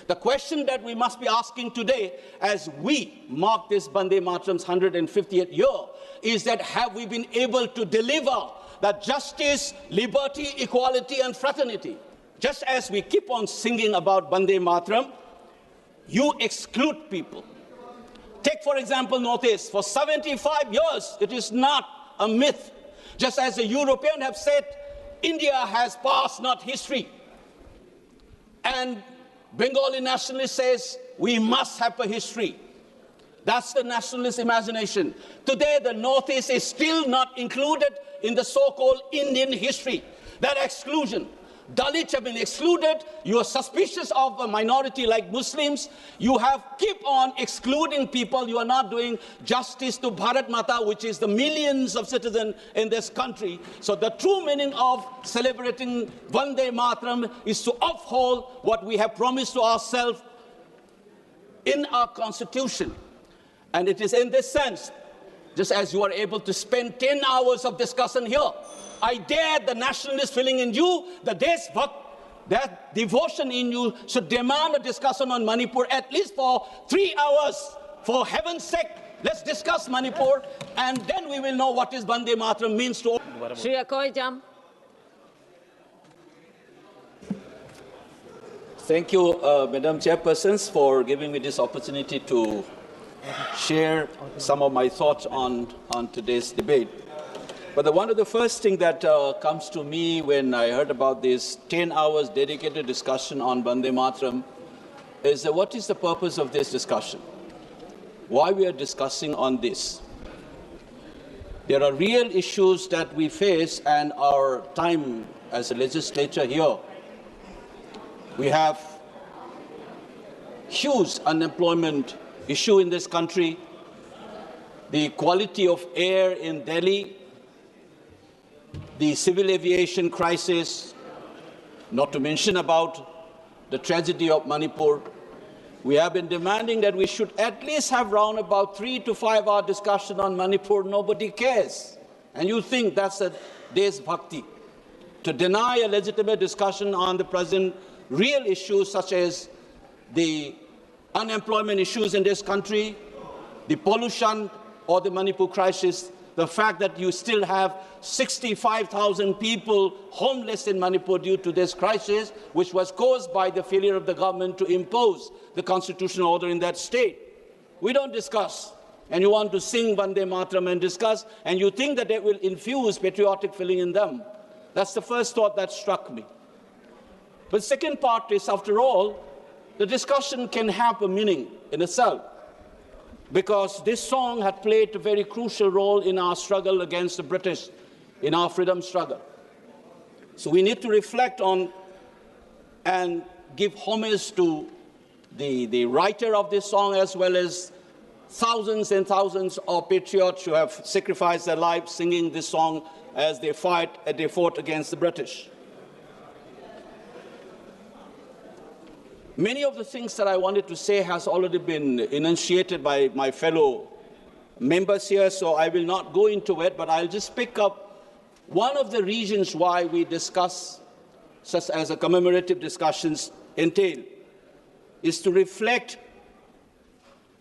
The question that we must be asking today, as we mark this Vande Mataram's 150th year, is that have we been able to deliver that justice, liberty, equality, and fraternity? Just as we keep on singing about Vande Mataram, you exclude people. Take, for example, Northeast. For 75 years, it is not a myth. Just as the Europeans have said, India has past, not history. And Bengali nationalist says, we must have a history. That's the nationalist imagination. Today, the Northeast is still not included in the so-called Indian history. That exclusion. Dalits have been excluded. You are suspicious of a minority like Muslims. You have keep on excluding people. You are not doing justice to Bharat Mata, which is the millions of citizens in this country. So the true meaning of celebrating Vande Mataram is to uphold what we have promised to ourselves in our Constitution. And it is in this sense, just as you are able to spend 10 hours of discussion here, I dare the nationalist feeling in you, the Deshbhakt, that devotion in you should demand a discussion on Manipur at least for 3 hours. For heaven's sake, let's discuss Manipur, and then we will know what is Vande Mataram means to all. Shri Akoijam. Thank you, Madam Chairpersons, for giving me this opportunity to share some of my thoughts on today's debate. But one of the first things that comes to me when I heard about this 10 hours dedicated discussion on Vande Mataram is what is the purpose of this discussion? Why we are discussing on this? There are real issues that we face, and our time as a legislature here, we have huge unemployment issue in this country, the quality of air in Delhi, the civil aviation crisis, not to mention about the tragedy of Manipur. We have been demanding that we should at least have round about 3 to 5 hour discussion on Manipur. Nobody cares. And you think that's a Deshbhakti. To deny a legitimate discussion on the present real issues such as the unemployment issues in this country, the pollution or the Manipur crisis, the fact that you still have 65,000 people homeless in Manipur due to this crisis, which was caused by the failure of the government to impose the constitutional order in that state. We don't discuss. And you want to sing Vande Mataram and discuss, and you think that it will infuse patriotic feeling in them. That's the first thought that struck me. But the second part is, after all, the discussion can have a meaning in itself, because this song had played a very crucial role in our struggle against the British, in our freedom struggle. So we need to reflect on and give homage to the writer of this song, as well as thousands and thousands of patriots who have sacrificed their lives singing this song as they fought against the British. Many of the things that I wanted to say has already been enunciated by my fellow members here, so I will not go into it, but I'll just pick up one of the reasons why we discuss, such as a commemorative discussions entail, is to reflect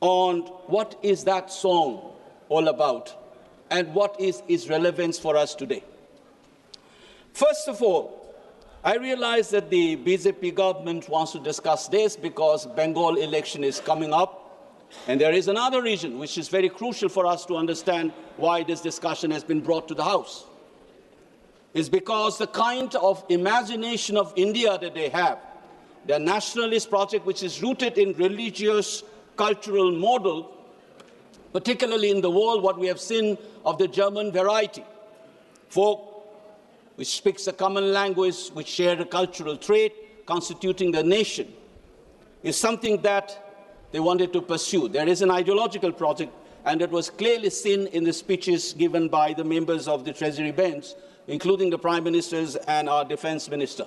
on what is that song all about and what is its relevance for us today. First of all, I realize that the BJP government wants to discuss this because Bengal election is coming up, and there is another reason which is very crucial for us to understand why this discussion has been brought to the House. It's because the kind of imagination of India that they have, their nationalist project which is rooted in religious, cultural model, particularly in the world what we have seen of the German variety, folk which speaks a common language, which share a cultural trait constituting the nation, is something that they wanted to pursue. There is an ideological project, and it was clearly seen in the speeches given by the members of the Treasury bench, including the Prime Ministers and our Defense Minister.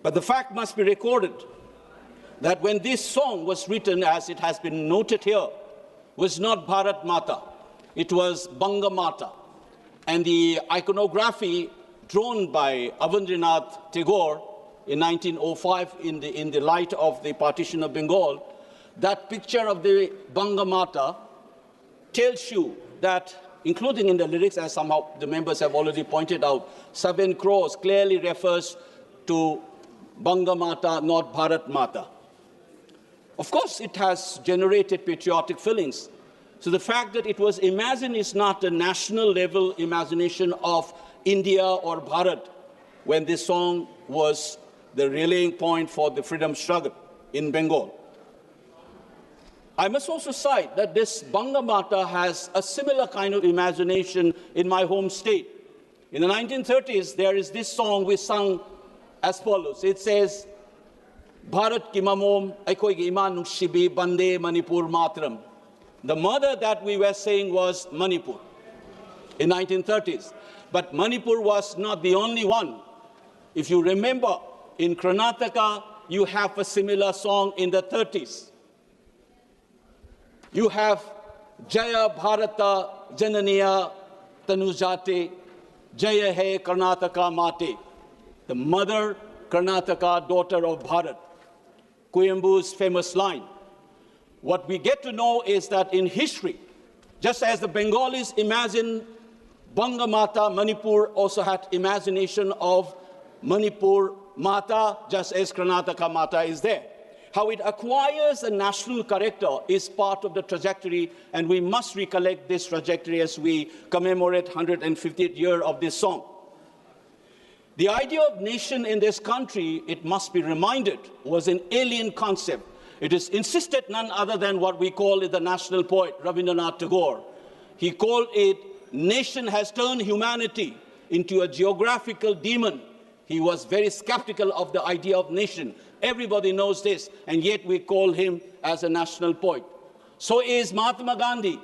But the fact must be recorded that when this song was written, as it has been noted here, was not Bharat Mata, it was Banga Mata. And the iconography drawn by Avandranath Tagore in 1905 in the light of the partition of Bengal, that picture of the Vande Mataram tells you that, including in the lyrics, as somehow the members have already pointed out, 7 crores clearly refers to Vande Mataram, not Bharat Mata. Of course, it has generated patriotic feelings. So the fact that it was imagined is not a national level imagination of India or Bharat when this song was the rallying point for the freedom struggle in Bengal. I must also cite that this Vande Mataram has a similar kind of imagination in my home state. In the 1930s, there is this song we sung as follows. It says, Bharat ki mamom aikoigi iman nukshibi Vande Manipur Mataram. The mother that we were saying was Manipur in 1930s. But Manipur was not the only one. If you remember, in Karnataka, you have a similar song in the 30s. You have Jaya Bharata Jananiya Tanujate, Jaya Hai Karnataka Mate, the mother Karnataka, daughter of Bharat. Kuyembu's famous line. What we get to know is that in history, just as the Bengalis imagined Vande Mataram, Manipur also had imagination of Manipur Mata, just as Karnataka Mata is there. How it acquires a national character is part of the trajectory, and we must recollect this trajectory as we commemorate 150th year of this song. The idea of nation in this country, it must be reminded, was an alien concept. It is insisted none other than what we call it the national poet, Rabindranath Tagore. He called it, nation has turned humanity into a geographical demon. He was very skeptical of the idea of nation. Everybody knows this, and yet we call him as a national poet. So is Mahatma Gandhi,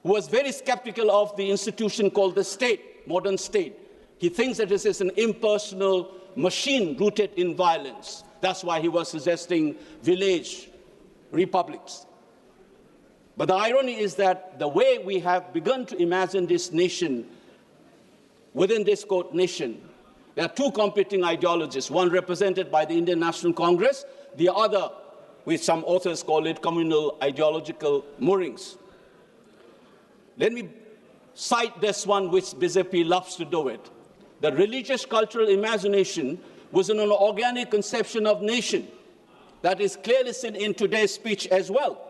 who was very skeptical of the institution called the state, modern state. He thinks that this is an impersonal machine rooted in violence. That's why he was suggesting village republics. But the irony is that the way we have begun to imagine this nation, within this quote nation, there are two competing ideologies, one represented by the Indian National Congress, the other, which some authors call it, communal ideological moorings. Let me cite this one, which BJP loves to do it. The religious cultural imagination was an organic conception of nation that is clearly seen in today's speech as well.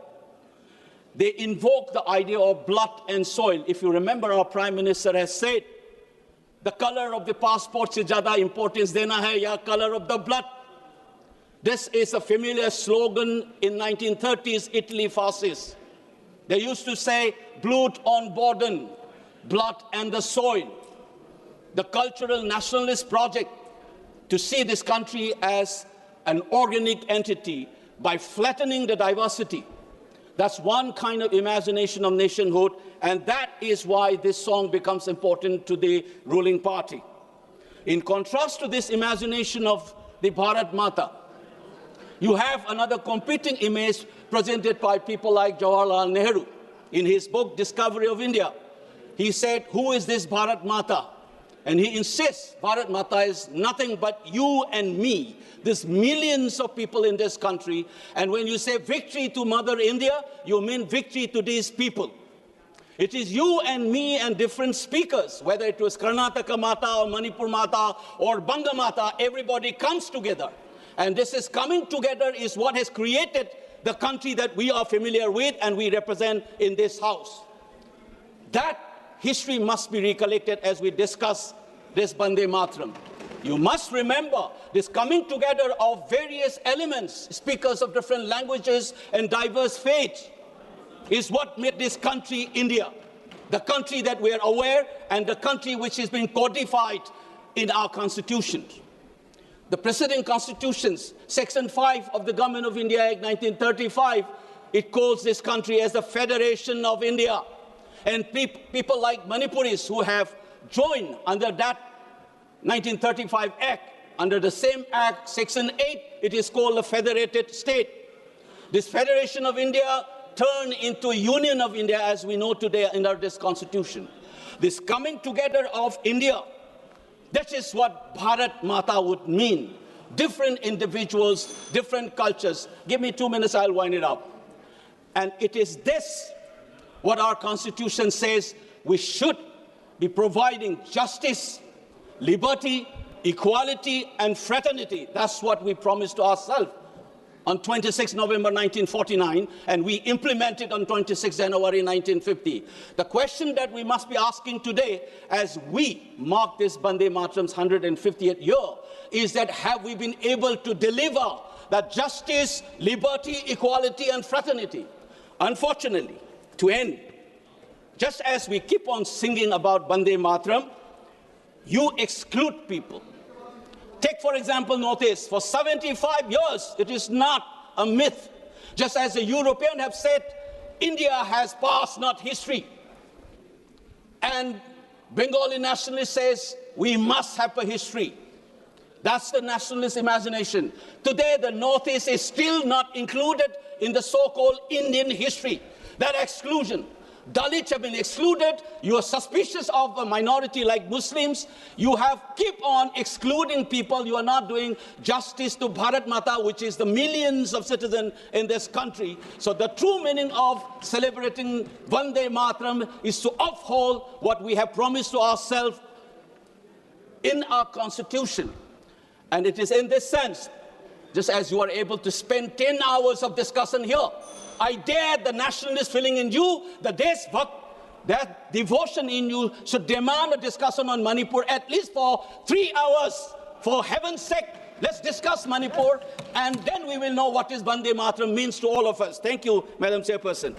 They invoke the idea of blood and soil. If you remember, our Prime Minister has said, the color of the passport se zyada importance dena hai ya color of the blood. This is a familiar slogan in 1930s Italy fascists. They used to say, blood on Borden, blood and the soil. The cultural nationalist project to see this country as an organic entity by flattening the diversity. That's one kind of imagination of nationhood, and that is why this song becomes important to the ruling party. In contrast to this imagination of the Bharat Mata, you have another competing image presented by people like Jawaharlal Nehru. In his book, Discovery of India, he said, who is this Bharat Mata? And he insists Bharat Mata is nothing but you and me. There's millions of people in this country. And when you say victory to Mother India, you mean victory to these people. It is you and me and different speakers, whether it was Karnataka Mata or Manipur Mata or Vande Mata, everybody comes together. And this is coming together is what has created the country that we are familiar with and we represent in this house. That history must be recollected as we discuss this Vande Mataram. You must remember this coming together of various elements, speakers of different languages and diverse faiths, is what made this country India, the country that we are aware and the country which has been codified in our Constitution. The preceding constitutions, Section 5 of the Government of India Act 1935, it calls this country as the Federation of India. And people like Manipuris who have joined under that 1935 Act, under the same Act, Section 8, it is called a federated state. This Federation of India turned into a Union of India as we know today under this Constitution. This coming together of India, that is what Bharat Mata would mean. different individuals, different cultures. Give me 2 minutes, I'll wind it up. And it is this, what our Constitution says, we should be providing justice, liberty, equality, and fraternity. That's what we promised to ourselves on 26 November 1949, and we implemented on 26 January 1950. The question that we must be asking today, as we mark this Vande Mataram's 150th year, is that have we been able to deliver that justice, liberty, equality, and fraternity? Unfortunately, to end, just as we keep on singing about Vande Mataram, you exclude people. Take, for example, Northeast. For 75 years, it is not a myth. Just as the Europeans have said, India has past, not history. And Bengali nationalist says, we must have a history. That's the nationalist imagination. Today, the Northeast is still not included in the so-called Indian history. That exclusion. Dalits have been excluded. You are suspicious of a minority like Muslims. You have keep on excluding people. You are not doing justice to Bharat Mata, which is the millions of citizens in this country. So the true meaning of celebrating Vande Mataram is to uphold what we have promised to ourselves in our Constitution. And it is in this sense, just as you are able to spend 10 hours of discussion here, I dare the nationalist feeling in you, the Deshbhakt, that devotion in you should demand a discussion on Manipur at least for 3 hours. For heaven's sake, let's discuss Manipur, and then we will know what is Vande Mataram means to all of us. Thank you, Madam Chairperson.